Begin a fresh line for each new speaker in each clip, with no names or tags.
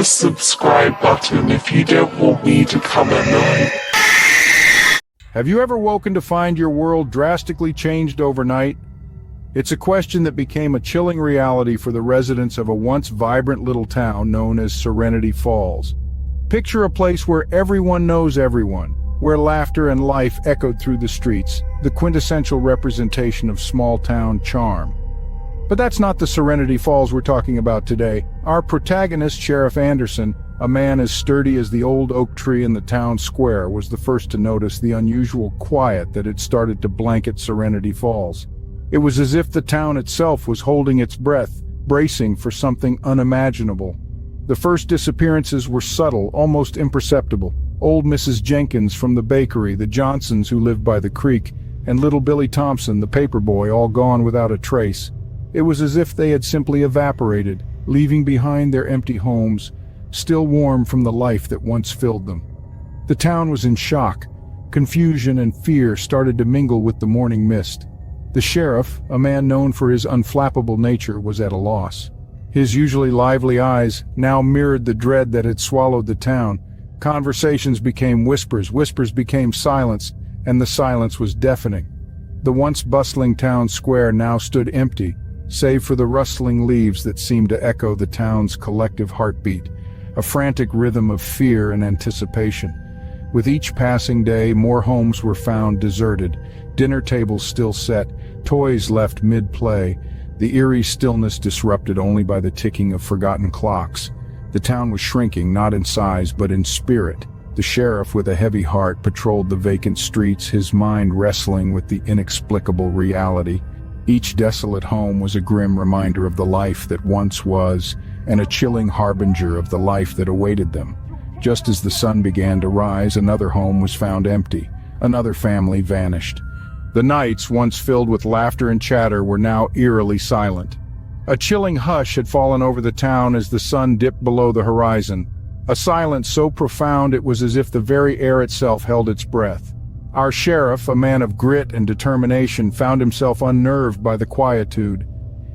the subscribe button if you don't want me to come at night.
Have you ever woken to find your world drastically changed overnight? It's a question that became a chilling reality for the residents of a once vibrant little town known as Serenity Falls. Picture a place where everyone knows everyone, where laughter and life echoed through the streets, the quintessential representation of small-town charm. But that's not the Serenity Falls we're talking about today. Our protagonist, Sheriff Anderson, a man as sturdy as the old oak tree in the town square, was the first to notice the unusual quiet that had started to blanket Serenity Falls. It was as if the town itself was holding its breath, bracing for something unimaginable. The first disappearances were subtle, almost imperceptible. Old Mrs. Jenkins from the bakery, the Johnsons who lived by the creek, and little Billy Thompson, the paper boy, all gone without a trace. It was as if they had simply evaporated, leaving behind their empty homes, still warm from the life that once filled them. The town was in shock. Confusion and fear started to mingle with the morning mist. The sheriff, a man known for his unflappable nature, was at a loss. His usually lively eyes now mirrored the dread that had swallowed the town. Conversations became whispers, whispers became silence, and the silence was deafening. The once bustling town square now stood empty, save for the rustling leaves that seemed to echo the town's collective heartbeat, a frantic rhythm of fear and anticipation. With each passing day, more homes were found deserted, dinner tables still set, toys left mid-play, the eerie stillness disrupted only by the ticking of forgotten clocks. The town was shrinking, not in size, but in spirit. The sheriff, with a heavy heart, patrolled the vacant streets, his mind wrestling with the inexplicable reality. Each desolate home was a grim reminder of the life that once was, and a chilling harbinger of the life that awaited them. Just as the sun began to rise, another home was found empty. Another family vanished. The nights, once filled with laughter and chatter, were now eerily silent. A chilling hush had fallen over the town as the sun dipped below the horizon, a silence so profound it was as if the very air itself held its breath. Our sheriff, a man of grit and determination, found himself unnerved by the quietude.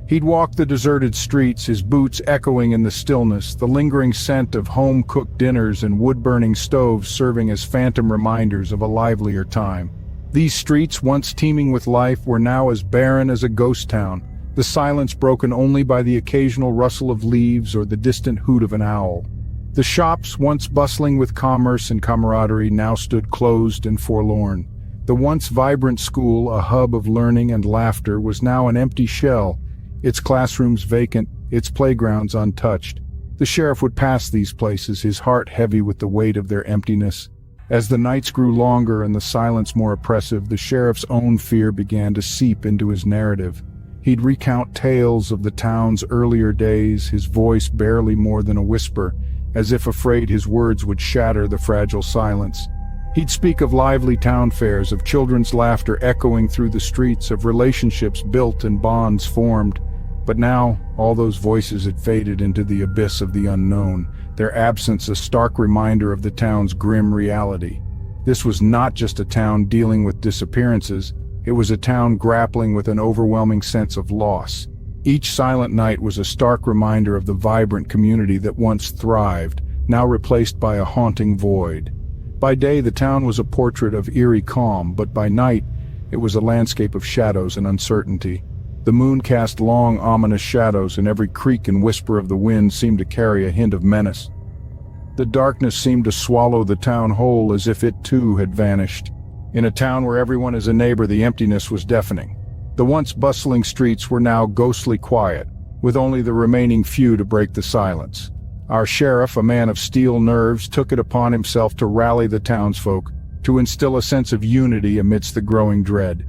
He'd walked the deserted streets, his boots echoing in the stillness, the lingering scent of home-cooked dinners and wood-burning stoves serving as phantom reminders of a livelier time. These streets, once teeming with life, were now as barren as a ghost town, the silence broken only by the occasional rustle of leaves or the distant hoot of an owl. The shops, once bustling with commerce and camaraderie, now stood closed and forlorn. The once vibrant school, a hub of learning and laughter, was now an empty shell, its classrooms vacant, its playgrounds untouched. The sheriff would pass these places, his heart heavy with the weight of their emptiness. As the nights grew longer and the silence more oppressive, the sheriff's own fear began to seep into his narrative. He'd recount tales of the town's earlier days, his voice barely more than a whisper, as if afraid his words would shatter the fragile silence. He'd speak of lively town fairs, of children's laughter echoing through the streets, of relationships built and bonds formed. But now, all those voices had faded into the abyss of the unknown, their absence a stark reminder of the town's grim reality. This was not just a town dealing with disappearances, it was a town grappling with an overwhelming sense of loss. Each silent night was a stark reminder of the vibrant community that once thrived, now replaced by a haunting void. By day, the town was a portrait of eerie calm, but by night, it was a landscape of shadows and uncertainty. The moon cast long, ominous shadows, and every creak and whisper of the wind seemed to carry a hint of menace. The darkness seemed to swallow the town whole, as if it too had vanished. In a town where everyone is a neighbor, the emptiness was deafening. The once bustling streets were now ghostly quiet, with only the remaining few to break the silence. Our sheriff, a man of steel nerves, took it upon himself to rally the townsfolk, to instill a sense of unity amidst the growing dread.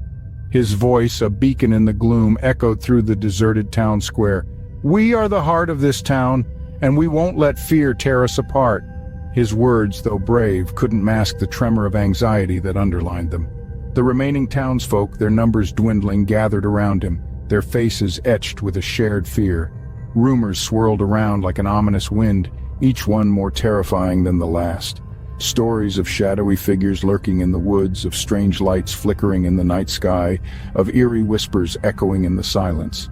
His voice, a beacon in the gloom, echoed through the deserted town square. "We are the heart of this town, and we won't let fear tear us apart." His words, though brave, couldn't mask the tremor of anxiety that underlined them. The remaining townsfolk, their numbers dwindling, gathered around him, their faces etched with a shared fear. Rumors swirled around like an ominous wind, each one more terrifying than the last. Stories of shadowy figures lurking in the woods, of strange lights flickering in the night sky, of eerie whispers echoing in the silence.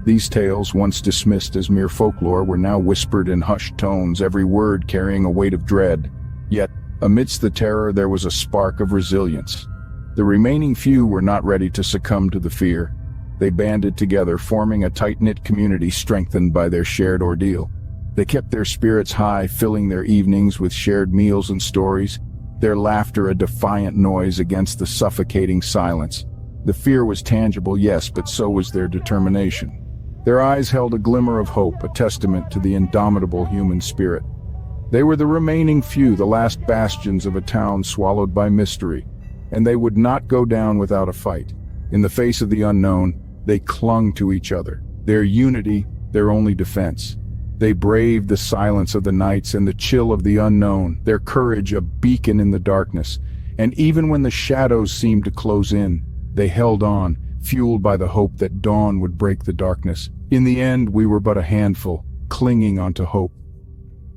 These tales, once dismissed as mere folklore, were now whispered in hushed tones, every word carrying a weight of dread. Yet, amidst the terror, there was a spark of resilience. The remaining few were not ready to succumb to the fear. They banded together, forming a tight-knit community strengthened by their shared ordeal. They kept their spirits high, filling their evenings with shared meals and stories, their laughter a defiant noise against the suffocating silence. The fear was tangible, yes, but so was their determination. Their eyes held a glimmer of hope, a testament to the indomitable human spirit. They were the remaining few, the last bastions of a town swallowed by mystery, and they would not go down without a fight. In the face of the unknown, they clung to each other, their unity their only defense. They braved the silence of the nights and the chill of the unknown, their courage a beacon in the darkness. And even when the shadows seemed to close in, they held on, fueled by the hope that dawn would break the darkness. In the end, we were but a handful, clinging onto hope.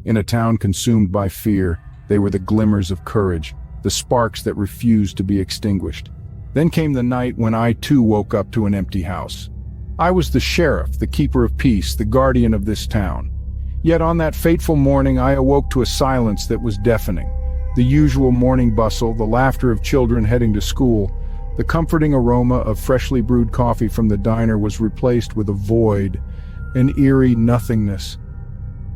In a town consumed by fear, they were the glimmers of courage, the sparks that refused to be extinguished. Then came the night when I too woke up to an empty house. I was the sheriff, the keeper of peace, the guardian of this town. Yet on that fateful morning I awoke to a silence that was deafening. The usual morning bustle, the laughter of children heading to school, the comforting aroma of freshly brewed coffee from the diner was replaced with a void, an eerie nothingness.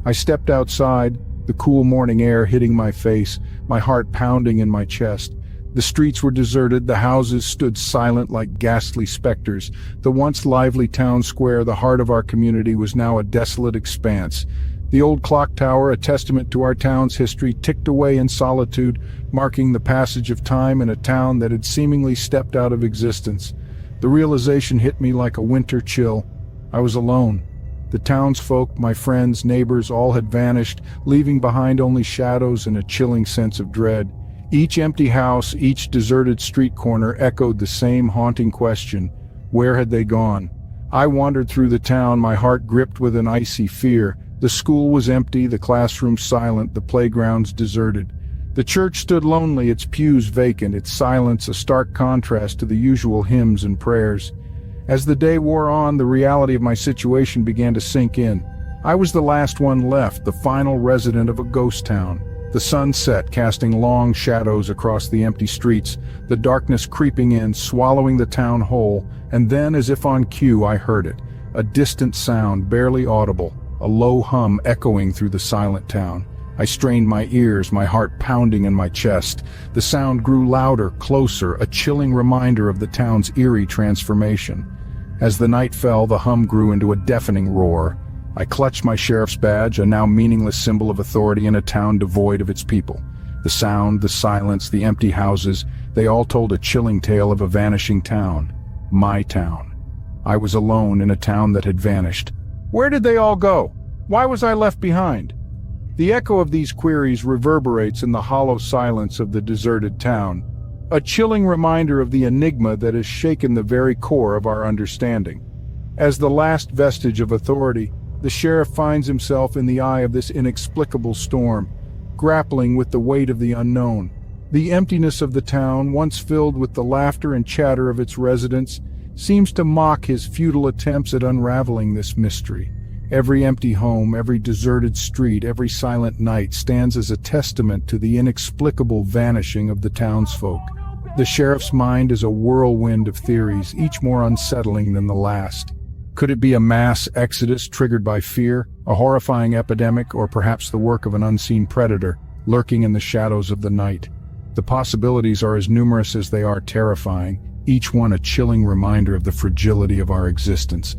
I stepped outside, the cool morning air hitting my face, my heart pounding in my chest. The streets were deserted, the houses stood silent like ghastly specters. The once lively town square, the heart of our community, was now a desolate expanse. The old clock tower, a testament to our town's history, ticked away in solitude, marking the passage of time in a town that had seemingly stepped out of existence. The realization hit me like a winter chill. I was alone. The townsfolk, my friends, neighbors, all had vanished, leaving behind only shadows and a chilling sense of dread. Each empty house, each deserted street corner echoed the same haunting question: where had they gone? I wandered through the town, my heart gripped with an icy fear. The school was empty, the classrooms silent, the playgrounds deserted. The church stood lonely, its pews vacant, its silence a stark contrast to the usual hymns and prayers. As the day wore on, the reality of my situation began to sink in. I was the last one left, the final resident of a ghost town. The sun set, casting long shadows across the empty streets, the darkness creeping in, swallowing the town whole, and then, as if on cue, I heard it. A distant sound, barely audible, a low hum echoing through the silent town. I strained my ears, my heart pounding in my chest. The sound grew louder, closer, a chilling reminder of the town's eerie transformation. As the night fell, the hum grew into a deafening roar. I clutched my sheriff's badge, a now meaningless symbol of authority in a town devoid of its people. The sound, the silence, the empty houses, they all told a chilling tale of a vanishing town. My town. I was alone in a town that had vanished. Where did they all go? Why was I left behind? The echo of these queries reverberates in the hollow silence of the deserted town, a chilling reminder of the enigma that has shaken the very core of our understanding. As the last vestige of authority, the sheriff finds himself in the eye of this inexplicable storm, grappling with the weight of the unknown. The emptiness of the town, once filled with the laughter and chatter of its residents, seems to mock his futile attempts at unraveling this mystery. Every empty home, every deserted street, every silent night stands as a testament to the inexplicable vanishing of the townsfolk. The sheriff's mind is a whirlwind of theories, each more unsettling than the last. Could it be a mass exodus triggered by fear, a horrifying epidemic, or perhaps the work of an unseen predator lurking in the shadows of the night? The possibilities are as numerous as they are terrifying, each one a chilling reminder of the fragility of our existence.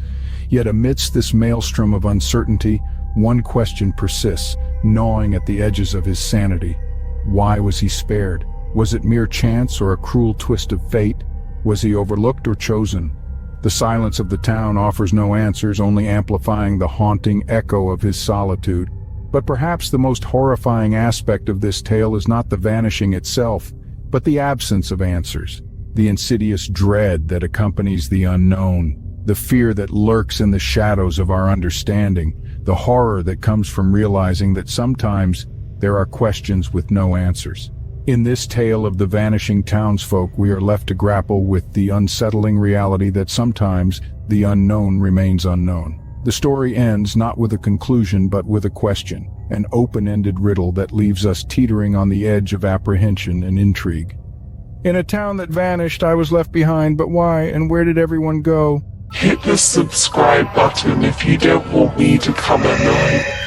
Yet amidst this maelstrom of uncertainty, one question persists, gnawing at the edges of his sanity. Why was he spared? Was it mere chance or a cruel twist of fate? Was he overlooked or chosen? The silence of the town offers no answers, only amplifying the haunting echo of his solitude. But perhaps the most horrifying aspect of this tale is not the vanishing itself, but the absence of answers. The insidious dread that accompanies the unknown, the fear that lurks in the shadows of our understanding, the horror that comes from realizing that sometimes there are questions with no answers. In this tale of the vanishing townsfolk, we are left to grapple with the unsettling reality that sometimes the unknown remains unknown. The story ends not with a conclusion but with a question, an open-ended riddle that leaves us teetering on the edge of apprehension and intrigue. In a town that vanished, I was left behind, but why, and where did everyone go?
Hit the subscribe button if you don't want me to come at night.